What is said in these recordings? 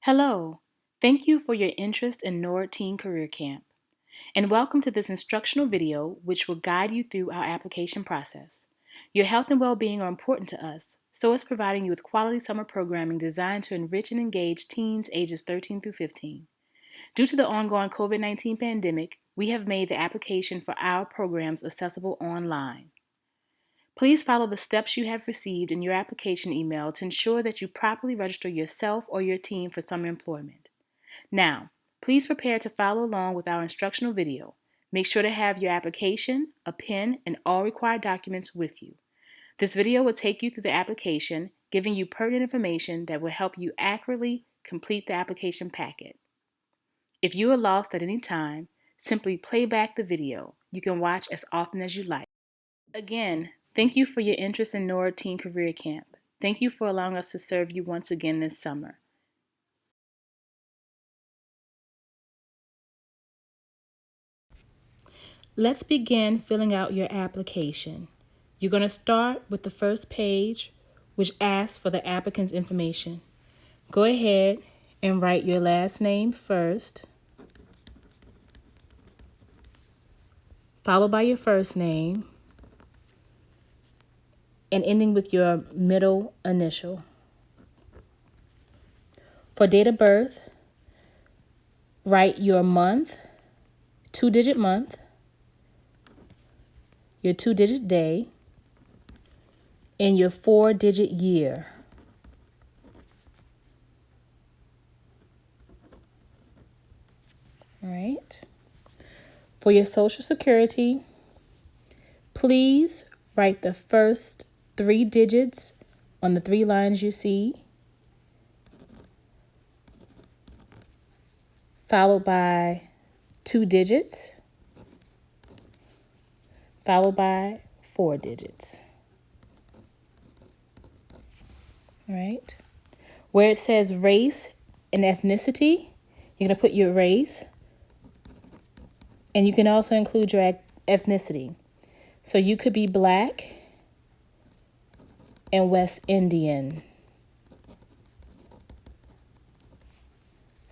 Hello, thank you for your interest in NORD Teen Career Camp, and welcome to this instructional video which will guide you through our application process. Your health and well-being are important to us, so it's providing you with quality summer programming designed to enrich and engage teens ages 13 through 15. Due to the ongoing COVID-19 pandemic, we have made the application for our programs accessible online. Please follow the steps you have received in your application email to ensure that you properly register yourself or your team for summer employment. Now, please prepare to follow along with our instructional video. Make sure to have your application, a pen, and all required documents with you. This video will take you through the application, giving you pertinent information that will help you accurately complete the application packet. If you are lost at any time, simply play back the video. You can watch as often as you like. Again, thank you for your interest in NORD Teen Career Camp. Thank you for allowing us to serve you once again this summer. Let's begin filling out your application. You're going to start with the first page, which asks for the applicant's information. Go ahead and write your last name first, followed by your first name, and ending with your middle initial. For date of birth, write your month, 2-digit month, your 2-digit day, and your 4-digit year. All right. For your Social Security, please write the first 3 digits on the 3 lines you see, followed by 2 digits, followed by 4 digits. All right. Where it says race and ethnicity, you're going to put your race, and you can also include your ethnicity. So you could be Black and West Indian.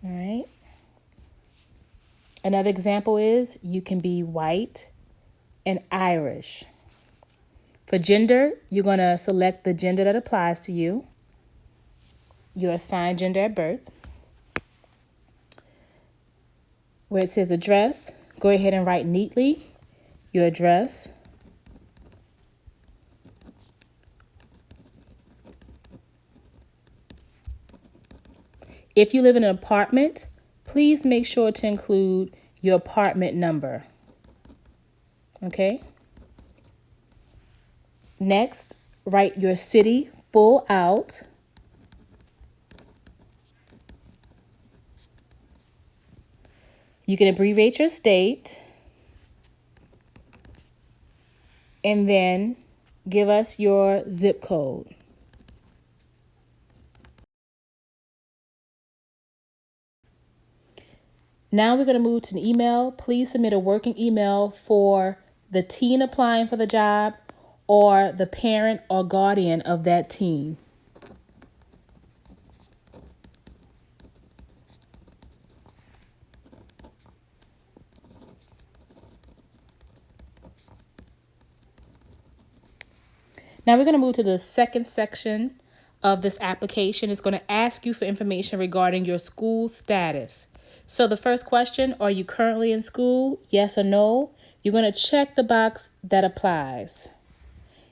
All right. Another example is you can be white and Irish. For gender, you're going to select the gender that applies to you, your assigned gender at birth. Where it says address, go ahead and write neatly your address. If you live in an apartment, please make sure to include your apartment number. Okay? Next, write your city full out. You can abbreviate your state. And then give us your zip code. Now we're going to move to an email. Please submit a working email for the teen applying for the job or the parent or guardian of that teen. Now we're going to move to the second section of this application. It's going to ask you for information regarding your school status. So the first question, are you currently in school? Yes or no? You're going to check the box that applies.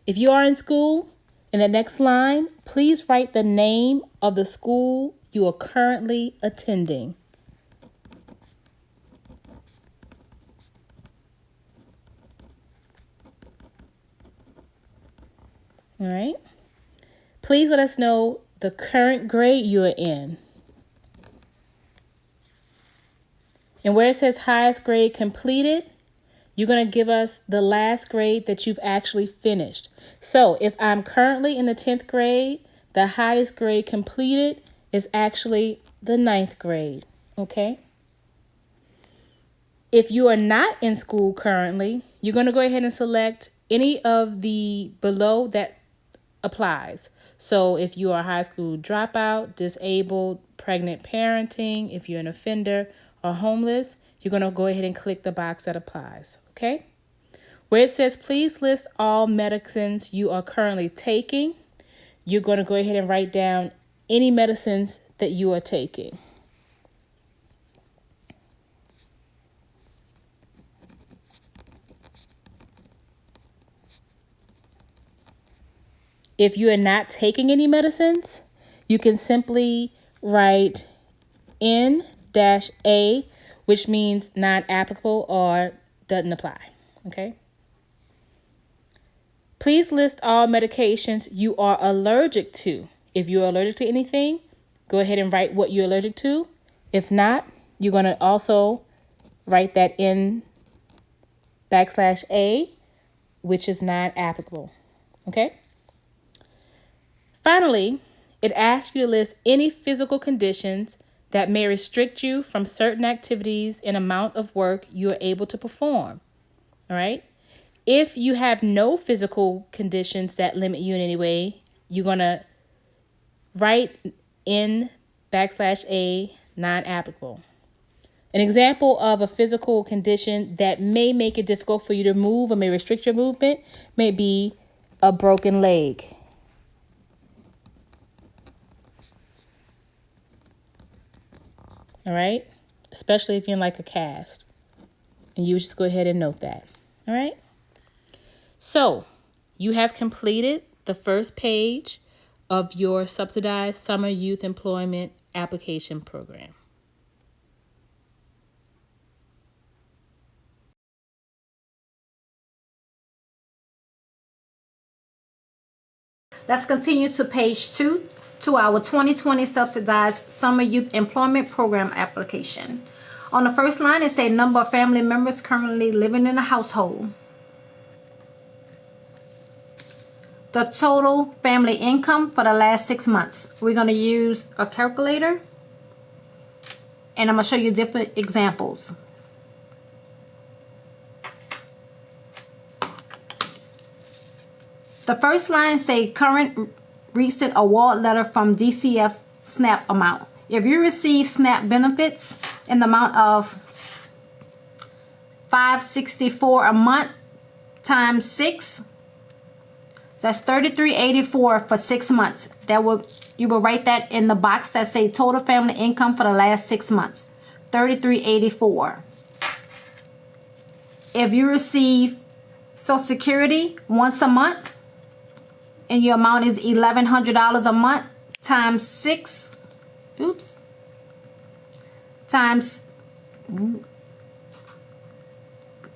If you are in school, in the next line, please write the name of the school you are currently attending. All right. Please let us know the current grade you are in. And where it says highest grade completed, you're going to give us the last grade that you've actually finished. So if I'm currently in the 10th grade, the highest grade completed is actually the 9th grade. Okay? If you are not in school currently, you're going to go ahead and select any of the below that applies. So if you are a high school dropout, disabled, pregnant parenting, if you're an offender, or homeless, you're going to go ahead and click the box that applies, okay? Where it says, please list all medicines you are currently taking, you're going to go ahead and write down any medicines that you are taking. If you are not taking any medicines, you can simply write N-A, which means not applicable or doesn't apply, okay? Please list all medications you are allergic to. If you're allergic to anything, go ahead and write what you're allergic to. If not, you're going to also write that in \A, which is not applicable, okay? Finally, it asks you to list any physical conditions that may restrict you from certain activities and amount of work you are able to perform, all right? If you have no physical conditions that limit you in any way, you're going to write in \A, non-applicable. An example of a physical condition that may make it difficult for you to move or may restrict your movement may be a broken leg. All right, especially if you're in like a cast, and you just go ahead and note that. All right, so you have completed the first page of your subsidized summer youth employment application program. Let's continue to page 2 to our 2020 subsidized summer youth employment program application. On the first line, it says number of family members currently living in the household. The total family income for the last 6 months. We're going to use a calculator, and I'm going to show you different examples. The first line say current recent award letter from DCF SNAP amount. If you receive SNAP benefits in the amount of $564 a month times 6, that's $33.84 for 6 months. You will write that in the box that say total family income for the last 6 months, $33.84. If you receive Social Security once a month, and your amount is $1,100 a month times 6, times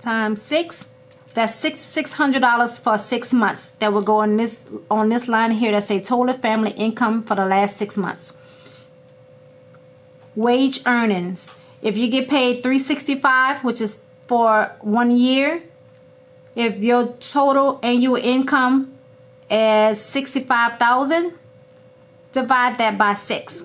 6, that's $600 for 6 months. That will go on this line here that say total family income for the last 6 months. Wage earnings. If you get paid $365, which is for 1 year, if your total annual income is $65,000, divide that by 6.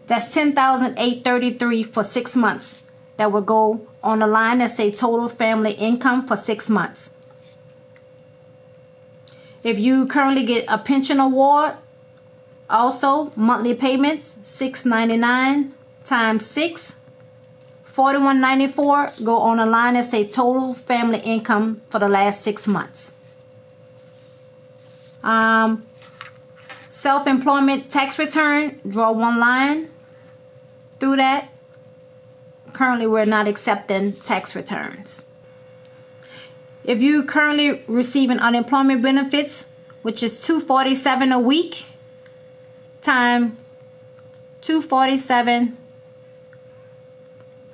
That's $10,833 for 6 months. That will go on the line that say total family income for 6 months. If you currently get a pension award, also monthly payments, $699 times 6, $41.94, go on the line that say total family income for the last 6 months. Self-employment tax return, draw one line through that. Currently, we're not accepting tax returns. If you currently receiving unemployment benefits, which is $247 a week, time 247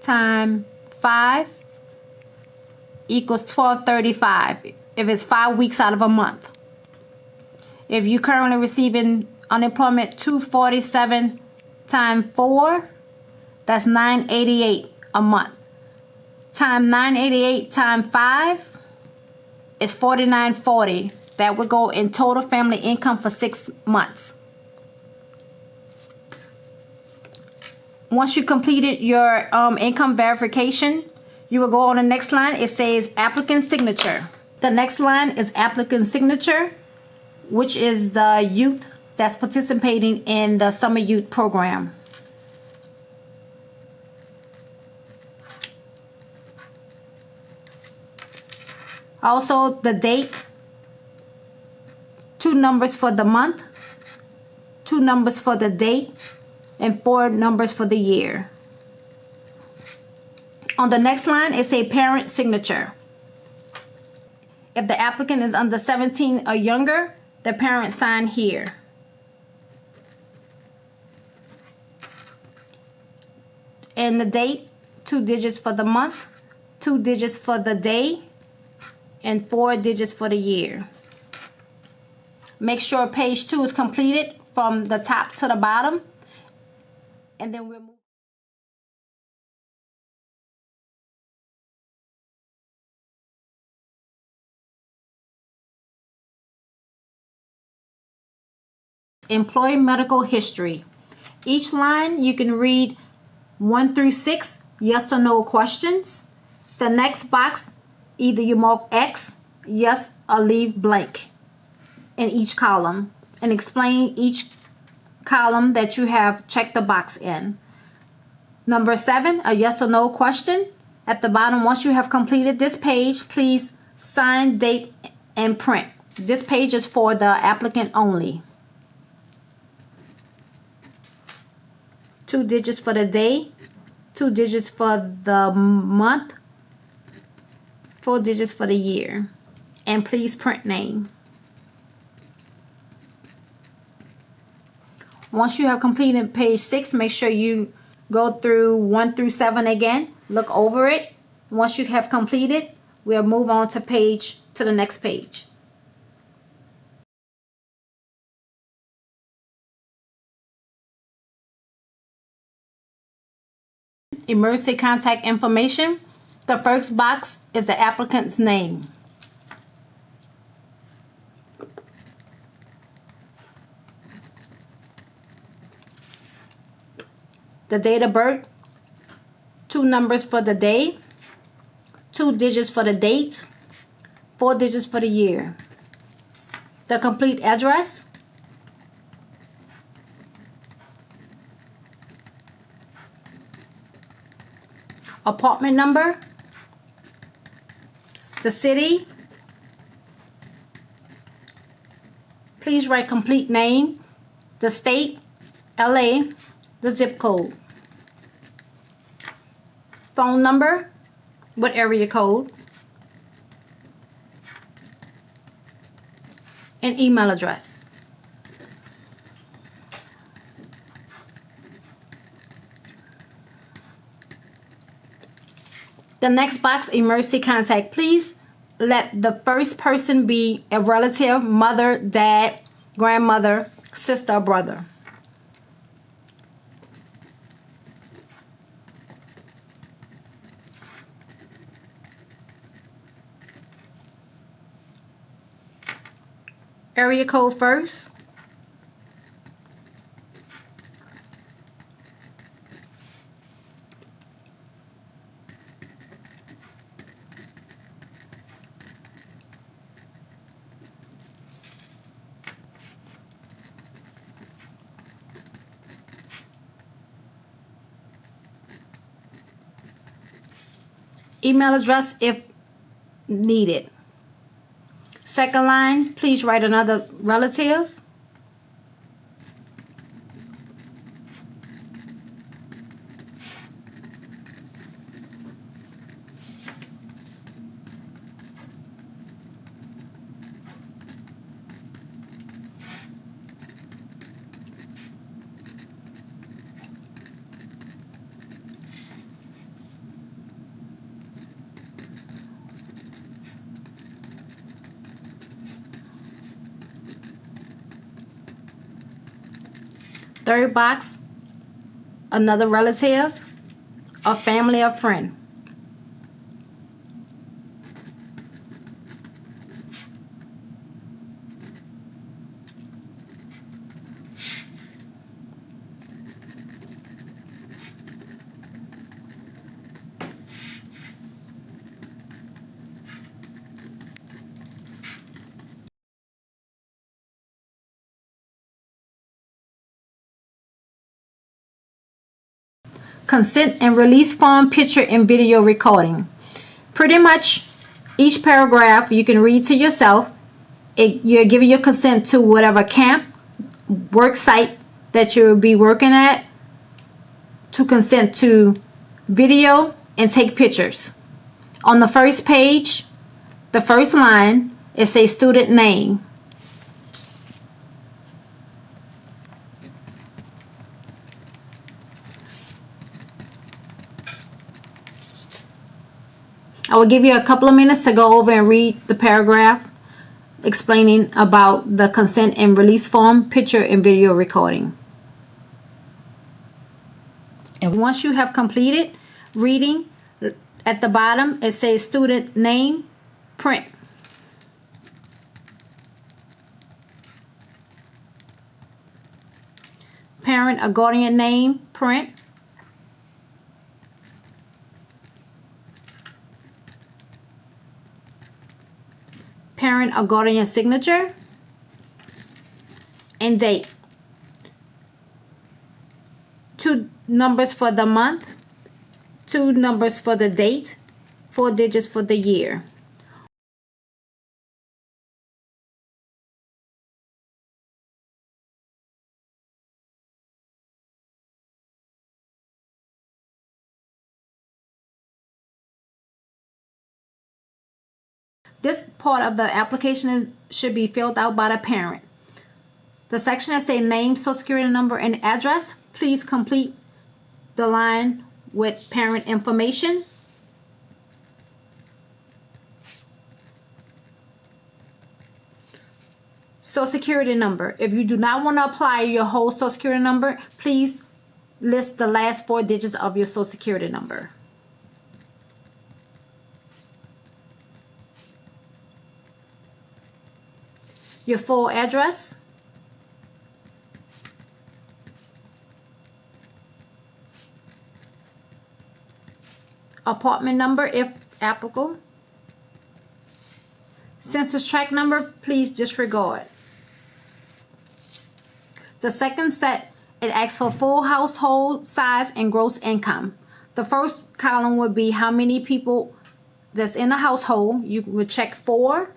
times 5 equals $1235 if it's 5 weeks out of a month. If you're currently receiving unemployment, 247 times 4, that's $988 a month. Time 988 times 5 is $4940. That would go in total family income for 6 months. Once you completed your income verification, you will go on the next line. It says applicant signature. The next line is applicant signature, which is the youth that's participating in the summer youth program. Also, the date, 2 numbers for the month, 2 numbers for the date, and 4 numbers for the year. On the next line, it's a parent signature. If the applicant is under 17 or younger, the parent sign here. And the date, 2 digits for the month, 2 digits for the day, and 4 digits for the year. Make sure page 2 is completed from the top to the bottom, and then we'll move. Employee medical history. Each line you can read 1 through 6 yes or no questions. The next box, either you mark X, yes, or leave blank in each column, and explain each column that you have checked the box in. Number 7, a yes or no question. At the bottom, once you have completed this page, please sign, date, and print. This page is for the applicant only. 2 digits for the day, 2 digits for the month, 4 digits for the year, and please print name. Once you have completed page 6, make sure you go through 1 through 7 again, look over it. Once you have completed, we'll move on to the next page. Emergency contact information. The first box is the applicant's name. The date of birth, 2 numbers for the day, 2 digits for the date, 4 digits for the year. The complete address, apartment number, the city. Please write complete name, the state, LA, the zip code. Phone number with area code. And email address. The next box, emergency contact. Please let the first person be a relative, mother, dad, grandmother, sister, or brother. Area code first. Email address if needed. Second line, please write another relative. Third box, another relative, a family or friend. consent and release form, picture and video recording. Pretty much each paragraph you can read to yourself. You're giving your consent to whatever camp, work site that you'll be working at, to consent to video and take pictures. On the first page, the first line, it says student name. I will give you a couple of minutes to go over and read the paragraph explaining about the consent and release form, picture and video recording. And once you have completed reading, at the bottom it says student name, print. Parent or guardian name, print. Parent or guardian signature and date. 2 numbers for the month, 2 numbers for the date, 4 digits for the year. This part of the application should be filled out by the parent. The section that say name, social security number, and address, please complete the line with parent information. Social security number. If you do not want to apply your whole social security number, please list the last 4 digits of your social security number. Your full address. Apartment number if applicable. Census tract number, please disregard. The second set, it asks for full household size and gross income. The first column would be how many people that's in the household. You would check 4.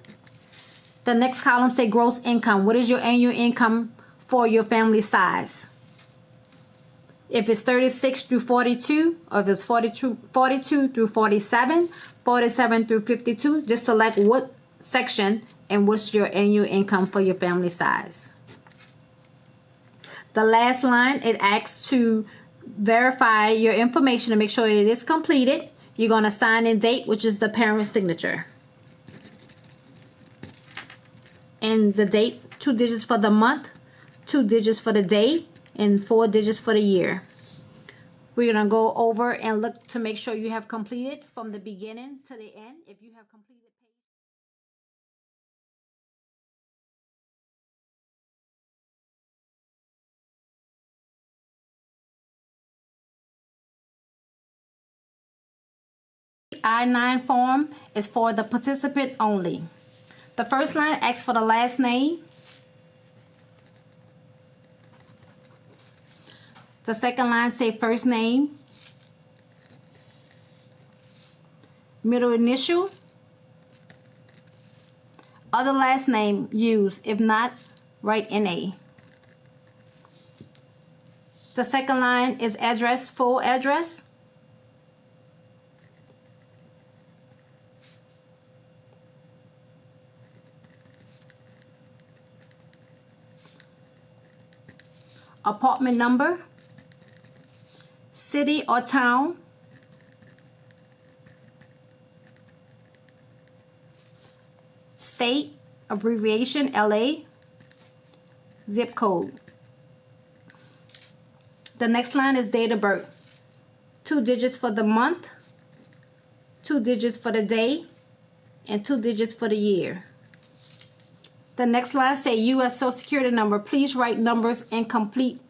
The next column say gross income. What is your annual income for your family size? If it's 36 through 42, or if it's 42 through 47, 47 through 52, just select what section and what's your annual income for your family size. The last line, it asks to verify your information to make sure it is completed. You're going to sign and date, which is the parent's signature. And the date, 2 digits for the month, 2 digits for the day, and 4 digits for the year. We're going to go over and look to make sure you have completed from the beginning to the end. If you have completed I-9 form is for the participant only. The first line asks for the last name. The second line say first name, middle initial, other last name use. If not, write NA. The second line is address, full address. Apartment number, city or town, state, abbreviation LA, zip code. The next line is date of birth. 2 digits for the month, 2 digits for the day, and 2 digits for the year. The next line say U.S. Social Security number. Please write numbers and complete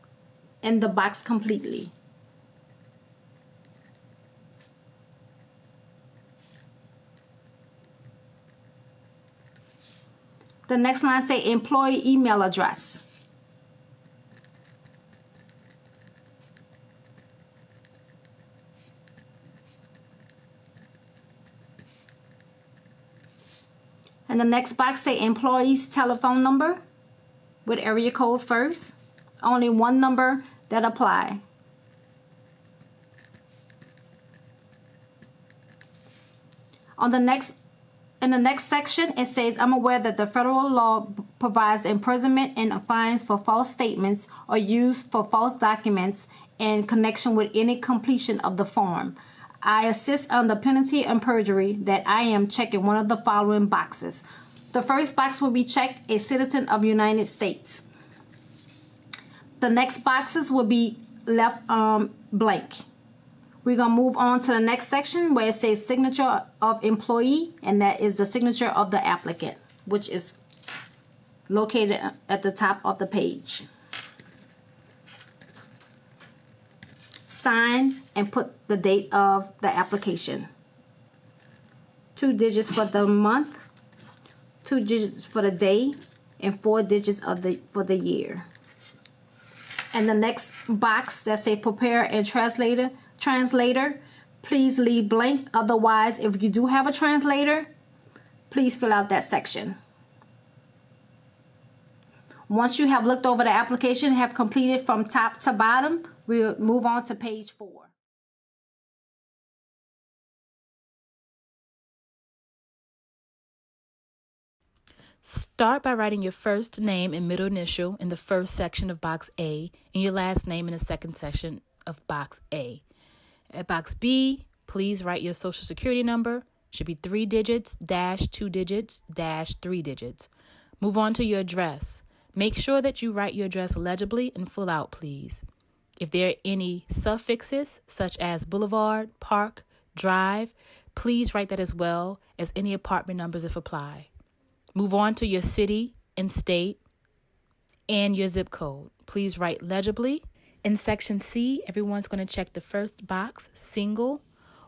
in the box completely. The next line say employee email address. And the next box say employee's telephone number with area code first. Only one number that apply. In the next section, it says, I'm aware that the federal law provides imprisonment and fines for false statements or use for false documents in connection with any completion of the form. I assist on the penalty and perjury that I am checking one of the following boxes. The first box will be checked, a citizen of the United States. The next boxes will be left blank. We're going to move on to the next section where it says signature of employee, and that is the signature of the applicant, which is located at the top of the page. Sign and put the date of the application. 2 digits for the month, 2 digits for the day, and 4 digits for the year. And the next box that say prepare and translator, please leave blank. Otherwise, if you do have a translator, please fill out that section. Once you have looked over the application, have completed from top to bottom, we'll move on to page 4. Start by writing your first name and middle initial in the first section of box A and your last name in the second section of box A. At box B, please write your social security number. Should be 3 digits, dash 2 digits, dash 3 digits. Move on to your address. Make sure that you write your address legibly and full out, please. If there are any suffixes, such as boulevard, park, drive, please write that as well as any apartment numbers if apply. Move on to your city and state and your zip code. Please write legibly. In section C, everyone's going to check the first box, single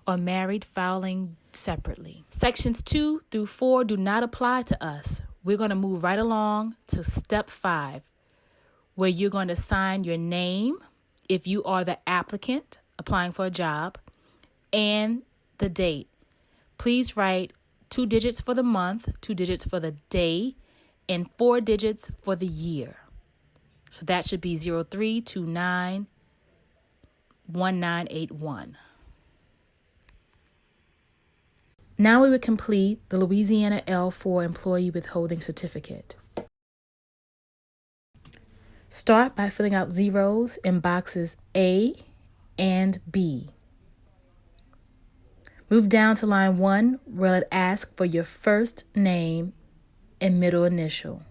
or married, filing separately. Sections 2 through 4 do not apply to us. We're going to move right along to step 5, where you're going to sign your name if you are the applicant applying for a job and the date. Please write 2 digits for the month, 2 digits for the day, and 4 digits for the year. So that should be 03291981. Now we would complete the Louisiana L4 Employee Withholding Certificate. Start by filling out zeros in boxes A and B. Move down to line 1 where it asks for your first name and middle initial.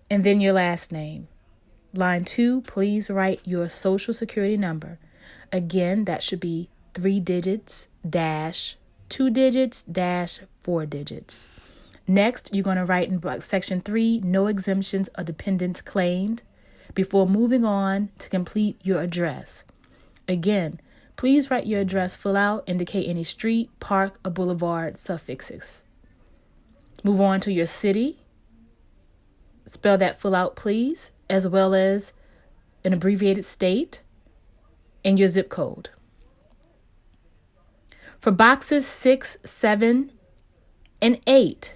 And then your last name. Line 2, please write your social security number. Again, that should be 3 digits, dash 2 digits, dash 4 digits. Next, you're going to write in section 3, no exemptions or dependents claimed, before moving on to complete your address. Again, please write your address full out, indicate any street, park, or boulevard suffixes. Move on to your city. Spell that full out, please, as well as an abbreviated state and your zip code. For boxes 6, 7, and 8,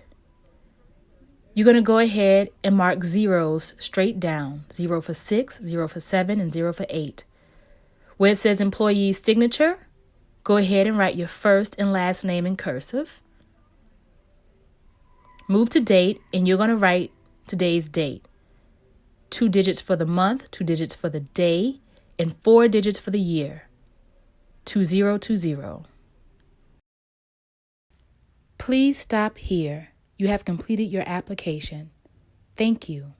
you're going to go ahead and mark zeros straight down. 0 for 6, 0 for 7, and 0 for 8. Where it says employee's signature, go ahead and write your first and last name in cursive. Move to date, and you're going to write today's date. 2 digits for the month, 2 digits for the day, and 4 digits for the year. 2020. Please stop here. You have completed your application. Thank you.